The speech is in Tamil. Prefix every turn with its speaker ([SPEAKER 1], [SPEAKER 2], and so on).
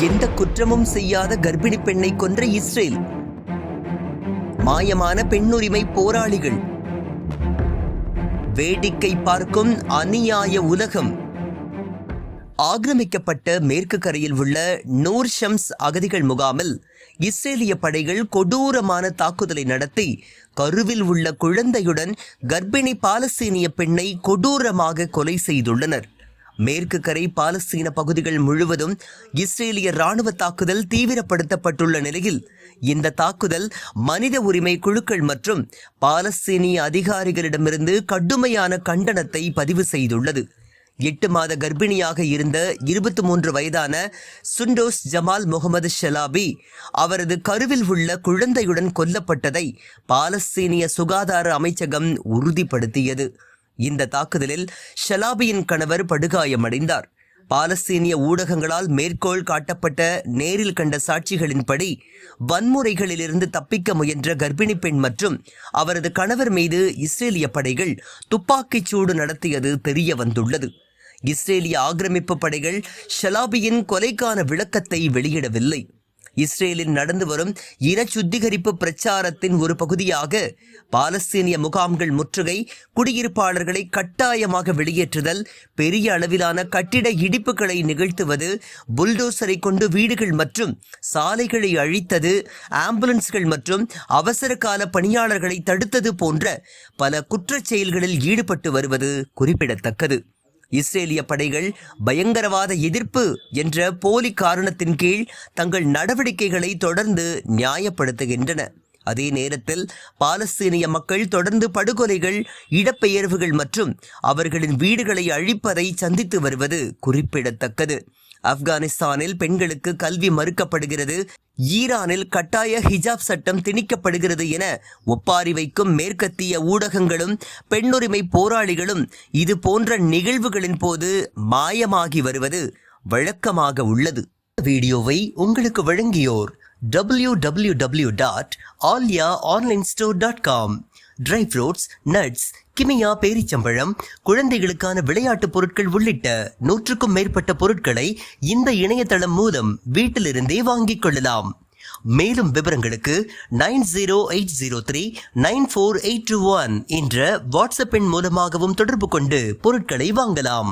[SPEAKER 1] எந்த குற்றமும் செய்யாத கர்ப்பிணி பெண்ணை கொன்ற இஸ்ரேல். மாயமான பெண்ணுரிமை போராளிகள். வேடிக்கை பார்க்கும் அநியாய உலகம். ஆக்கிரமிக்கப்பட்ட மேற்கு கரையில் உள்ள நூர் ஷம்ஸ் அகதிகள் முகாமில் இஸ்ரேலிய படைகள் கொடூரமான தாக்குதலை நடத்தி கருவில் உள்ள குழந்தையுடன் கர்ப்பிணி பாலஸ்தீனிய பெண்ணை கொடூரமாக கொலை செய்துள்ளனர். மேற்கு கரை பாலஸ்தீன பகுதிகள் முழுவதும் இஸ்ரேலிய இராணுவ தாக்குதல் தீவிரப்படுத்தப்பட்டுள்ள நிலையில் இந்த தாக்குதல் மனித உரிமை குழுக்கள் மற்றும் பாலஸ்தீனிய அதிகாரிகளிடமிருந்து கடுமையான கண்டனத்தை பதிவு செய்துள்ளது. 8 மாத கர்ப்பிணியாக இருந்த 23 வயதான சுண்டோஸ் ஜமால் முகமது ஷலாபி அவரது கருவில் உள்ள குழந்தையுடன் கொல்லப்பட்டதை பாலஸ்தீனிய சுகாதார அமைச்சகம் உறுதிப்படுத்தியது. இந்த தாக்குதலில் ஷலாபியின் கணவர் படுகாயமடைந்தார். பாலஸ்தீனிய ஊடகங்களால் மேற்கோள் காட்டப்பட்ட நேரில் கண்ட சாட்சிகளின்படி வன்முறைகளிலிருந்து தப்பிக்க முயன்ற கர்ப்பிணி பெண் மற்றும் அவரது கணவர் மீது இஸ்ரேலிய படைகள் துப்பாக்கிச் சூடு நடத்தியது தெரிய வந்துள்ளது. இஸ்ரேலிய ஆக்கிரமிப்பு படைகள் ஷலாபியின் கொலைக்கான விளக்கத்தை வெளியிடவில்லை. இஸ்ரேலில் நடந்து வரும் இன சுத்திகரிப்பு பிரச்சாரத்தின் ஒரு பகுதியாக பாலஸ்தீனிய முகாம்கள் முற்றுகை, குடியிருப்பாளர்களை கட்டாயமாக வெளியேற்றுதல், பெரிய அளவிலான கட்டிட இடிப்புகளை நிகழ்த்துவது, புல்டோசரை கொண்டு வீடுகள் மற்றும் சாலைகளை அழித்தது, ஆம்புலன்ஸ்கள் மற்றும் அவசர கால பணியாளர்களை தடுத்தது போன்ற பல குற்றச் செயல்களில் ஈடுபட்டு வருவது குறிப்பிடத்தக்கது. இஸ்ரேலிய படைகள் பயங்கரவாத எதிர்ப்பு என்ற போலி காரணத்தின் கீழ் தங்கள் நடவடிக்கைகளை தொடர்ந்து நியாயப்படுத்துகின்றன. அதே நேரத்தில் பாலஸ்தீனிய மக்கள் தொடர்ந்து படுகொலைகள், இடப்பெயர்வுகள் மற்றும் அவர்களின் வீடுகளை அழிப்பதை சந்தித்து வருவது குறிப்பிடத்தக்கது. ஆப்கானிஸ்தானில் பெண்களுக்கு கல்வி மறுக்கப்படுகிறது, ஈரானில் கட்டாய ஹிஜாப் சட்டம் திணிக்கப்படுகிறது என ஒப்பாரி வைக்கும் மேற்கத்திய ஊடகங்களும் பெண்ணுரிமை போராளிகளும் இது போன்ற நிகழ்வுகளின் போது மாயமாகி வருவது வழக்கமாக உள்ளது. வீடியோவை உங்களுக்கு வழங்கியோர் www.alyaonlinestore.com. ட்ரை ஃப்ரூட்ஸ், நட்ஸ், கிமியா பேரிச்சம்பழம், குழந்தைகளுக்கான விளையாட்டு பொருட்கள் உள்ளிட்ட 100க்கும் மேற்பட்ட பொருட்களை இந்த இணையதளம் மூலம் வீட்டிலிருந்தே வாங்கிக் கொள்ளலாம். மேலும் விவரங்களுக்கு 9080394821 என்ற வாட்ஸ்அப் எண் மூலமாகவும் தொடர்பு கொண்டு பொருட்களை வாங்கலாம்.